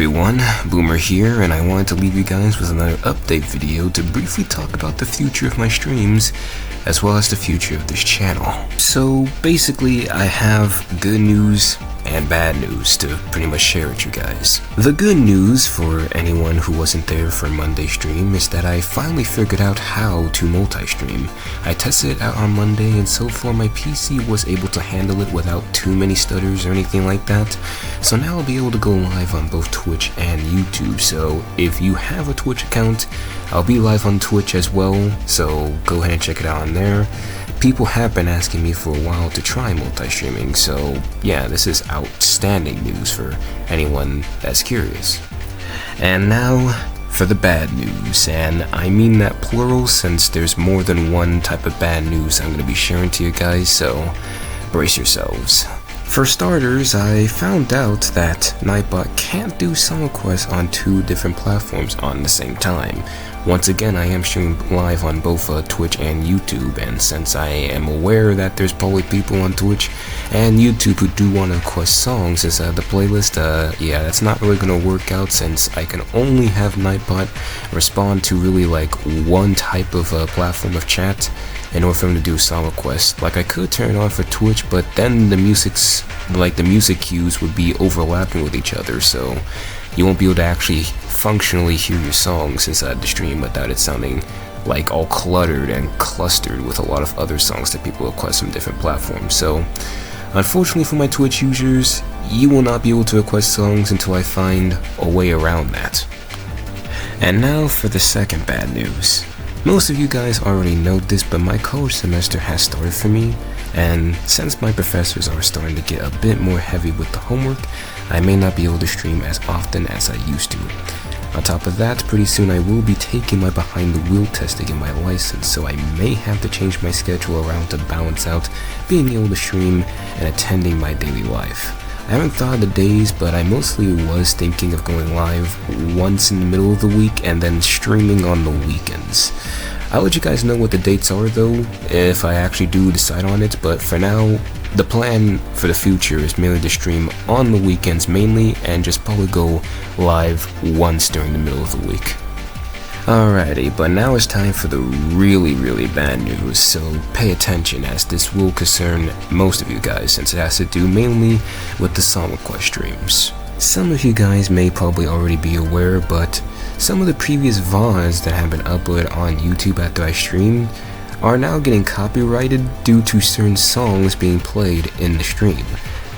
everyone, Boomer here, and I wanted to leave you guys with another update video to briefly talk about the future of my streams, as well as the future of this channel. So basically, I have good news and bad news to pretty much share with you guys. The good news for anyone who wasn't there for Monday's stream is that I finally figured out how to multi-stream. I tested it out on Monday, and so far my PC was able to handle it without too many stutters or anything like that. So now I'll be able to go live on both Twitch and YouTube. So if you have a Twitch account, I'll be live on Twitch as well, so go ahead and check it out on there. People have been asking me for a while to try multi-streaming, so yeah, this is outstanding news for anyone that's curious. And now for the bad news, and I mean that plural since there's more than one type of bad news I'm going to be sharing to you guys, so brace yourselves. For starters, I found out that Nightbot can't do song requests on two different platforms on the same time. Once again, I am streaming live on both Twitch and YouTube, and since I am aware that there's probably people on Twitch and YouTube who do want to request songs inside the playlist, yeah, that's not really going to work out since I can only have Nightbot respond to really like one type of platform of chat in order for him to do song requests. Like I could turn it on for Twitch, but then the music cues would be overlapping with each other, so you won't be able to actually functionally hear your songs inside the stream without it sounding like all cluttered and clustered with a lot of other songs that people request from different platforms. So unfortunately for my Twitch users, you will not be able to request songs until I find a way around that. And now for the second bad news. Most of you guys already know this, but my college semester has started for me, and since my professors are starting to get a bit more heavy with the homework, I may not be able to stream as often as I used to. On top of that, pretty soon I will be taking my behind the wheel test to get my license, so I may have to change my schedule around to balance out being able to stream and attending my daily life. I haven't thought of the days, but I mostly was thinking of going live once in the middle of the week and then streaming on the weekends. I'll let you guys know what the dates are though, if I actually do decide on it, but for now, the plan for the future is merely to stream on the weekends mainly and just probably go live once during the middle of the week. Alrighty, but now it's time for the really bad news, so pay attention as this will concern most of you guys since it has to do mainly with the song request streams. Some of you guys may probably already be aware, but some of the previous VODs that have been uploaded on YouTube after I streamed are now getting copyrighted due to certain songs being played in the stream.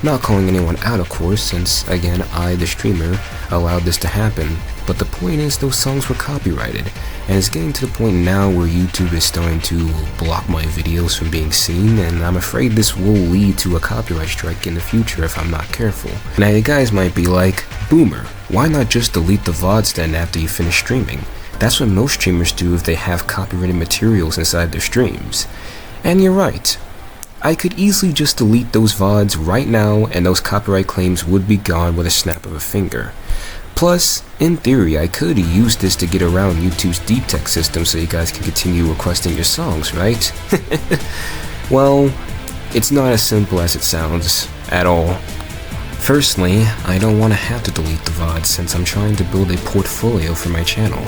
Not calling anyone out, of course, since again I, the streamer, allowed this to happen, but the point is those songs were copyrighted, and it's getting to the point now where YouTube is starting to block my videos from being seen, and I'm afraid this will lead to a copyright strike in the future if I'm not careful. Now you guys might be like, Boomer, why not just delete the VODs then after you finish streaming? That's what most streamers do if they have copyrighted materials inside their streams. And you're right. I could easily just delete those VODs right now and those copyright claims would be gone with a snap of a finger. Plus, in theory, I could use this to get around YouTube's deep tech system so you guys can continue requesting your songs, right? Well, it's not as simple as it sounds at all. Firstly, I don't want to have to delete the VODs since I'm trying to build a portfolio for my channel.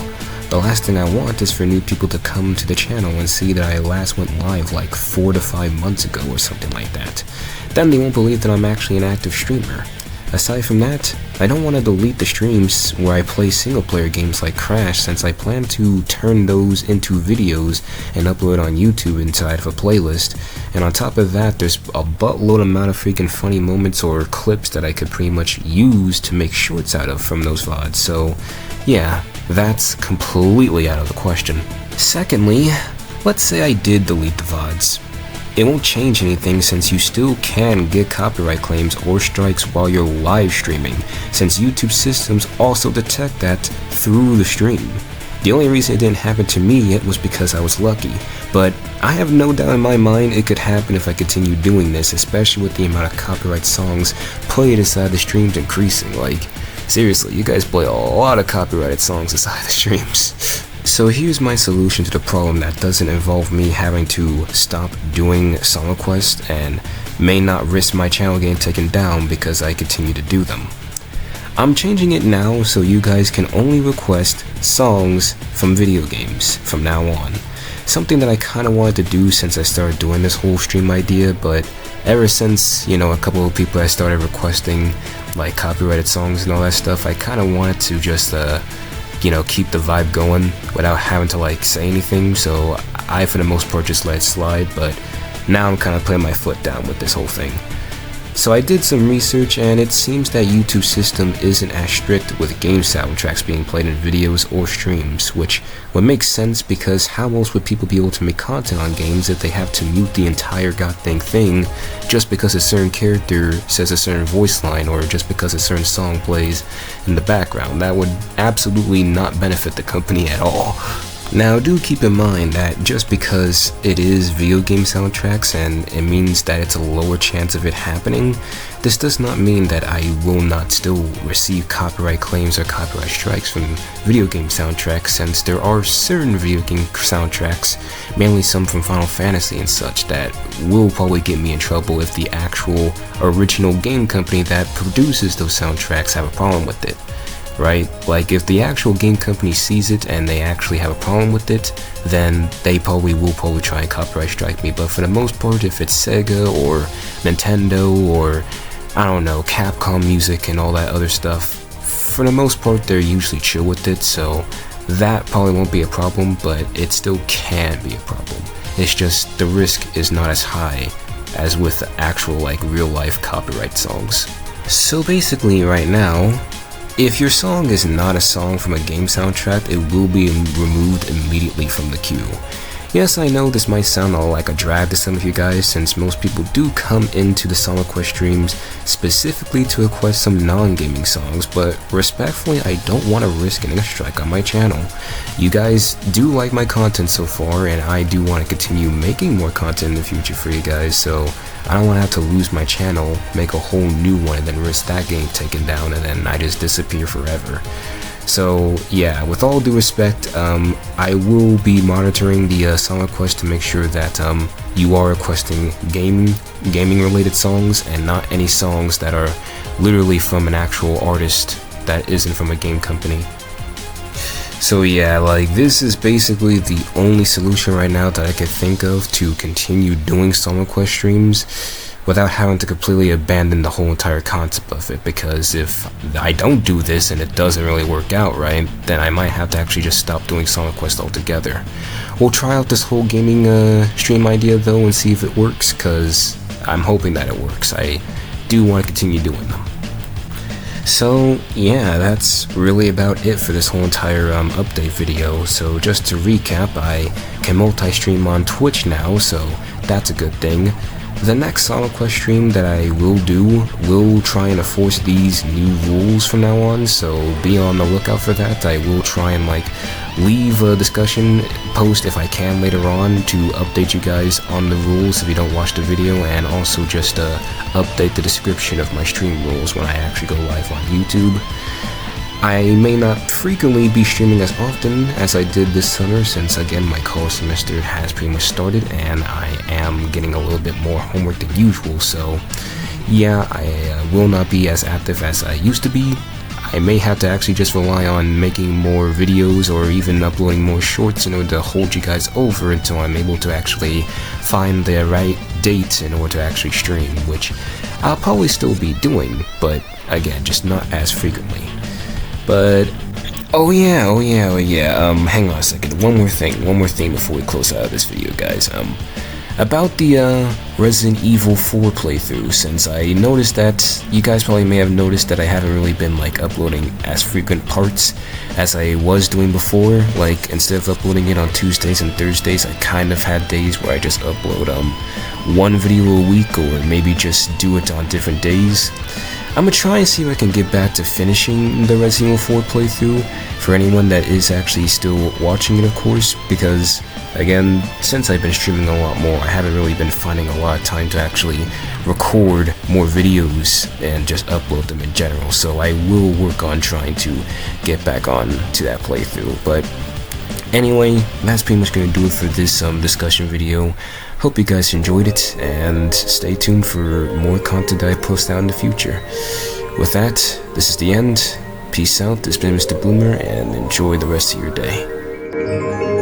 The last thing I want is for new people to come to the channel and see that I last went live like 4 to 5 months ago or something like that. Then they won't believe that I'm actually an active streamer. Aside from that, I don't want to delete the streams where I play single player games like Crash since I plan to turn those into videos and upload on YouTube inside of a playlist, and on top of that there's a buttload amount of freaking funny moments or clips that I could pretty much use to make shorts out of from those VODs, so yeah, that's completely out of the question. Secondly, let's say I did delete the VODs. It won't change anything since you still can get copyright claims or strikes while you're live streaming, since YouTube systems also detect that through the stream. The only reason it didn't happen to me yet was because I was lucky, but I have no doubt in my mind it could happen if I continue doing this, especially with the amount of copyright songs played inside the streams increasing. Like, seriously, you guys play a lot of copyrighted songs inside the streams. So here's my solution to the problem that doesn't involve me having to stop doing song requests and may not risk my channel getting taken down because I continue to do them. I'm changing it now so you guys can only request songs from video games from now on. Something that I kind of wanted to do since I started doing this whole stream idea, but ever since, you know, a couple of people I started requesting like copyrighted songs and all that stuff, I kind of wanted to just you know, keep the vibe going without having to like say anything, so I for the most part just let it slide, but now I'm kind of putting my foot down with this whole thing. So I did some research, and it seems that YouTube's system isn't as strict with game soundtracks being played in videos or streams, which would make sense because how else would people be able to make content on games if they have to mute the entire goddamn thing just because a certain character says a certain voice line or just because a certain song plays in the background? That would absolutely not benefit the company at all. Now, do keep in mind that just because it is video game soundtracks and it means that it's a lower chance of it happening, this does not mean that I will not still receive copyright claims or copyright strikes from video game soundtracks, since there are certain video game soundtracks, mainly some from Final Fantasy and such, that will probably get me in trouble if the actual original game company that produces those soundtracks have a problem with it. Right? Like, if the actual game company sees it and they actually have a problem with it, then they will probably try and copyright strike me. But for the most part, if it's Sega or Nintendo or, I don't know, Capcom Music and all that other stuff, for the most part they're usually chill with it, so that probably won't be a problem, but it still can be a problem. It's just the risk is not as high as with the actual like real life copyright songs. So basically right now, if your song is not a song from a game soundtrack, it will be removed immediately from the queue. Yes, I know this might sound like a drag to some of you guys, since most people do come into the song request streams specifically to request some non-gaming songs, but respectfully, I don't want to risk getting a strike on my channel. You guys do like my content so far, and I do want to continue making more content in the future for you guys, so I don't want to have to lose my channel, make a whole new one, and then risk that getting taken down, and then I just disappear forever. So yeah, with all due respect, I will be monitoring the song request to make sure that you are requesting gaming related songs and not any songs that are literally from an actual artist that isn't from a game company. So yeah, like, this is basically the only solution right now that I could think of to continue doing song request streams without having to completely abandon the whole entire concept of it, because if I don't do this and it doesn't really work out right, then I might have to actually just stop doing song requests altogether. We'll try out this whole gaming stream idea though and see if it works, because I'm hoping that it works. I do want to continue doing them. So yeah, that's really about it for this whole entire update video. So just to recap, I can multi-stream on Twitch now, so that's a good thing. The next song request stream that I will do will try and enforce these new rules from now on, so be on the lookout for that. I will try and like leave a discussion post if I can later on to update you guys on the rules if you don't watch the video, and also just update the description of my stream rules when I actually go live on YouTube. I may not frequently be streaming as often as I did this summer, since again my college semester has pretty much started and I am getting a little bit more homework than usual, so yeah, I will not be as active as I used to be. I may have to actually just rely on making more videos or even uploading more shorts in order to hold you guys over until I'm able to actually find the right date in order to actually stream, which I'll probably still be doing, but again, just not as frequently. But oh yeah, hang on a second, one more thing before we close out this video, guys. About the Resident Evil 4 playthrough, since I noticed that you guys probably may have noticed that I haven't really been like uploading as frequent parts as I was doing before. Like, instead of uploading it on Tuesdays and Thursdays, I kind of had days where I just upload one video a week, or maybe just do it on different days. I'm gonna try and see if I can get back to finishing the Resident Evil 4 playthrough for anyone that is actually still watching it, of course, because again, since I've been streaming a lot more, I haven't really been finding a lot of time to actually record more videos and just upload them in general, so I will work on trying to get back on to that playthrough. But anyway, that's pretty much gonna do it for this discussion video. Hope you guys enjoyed it, and stay tuned for more content that I post out in the future. With that, this is the end. Peace out, this has been Mr. Bloomer, and enjoy the rest of your day.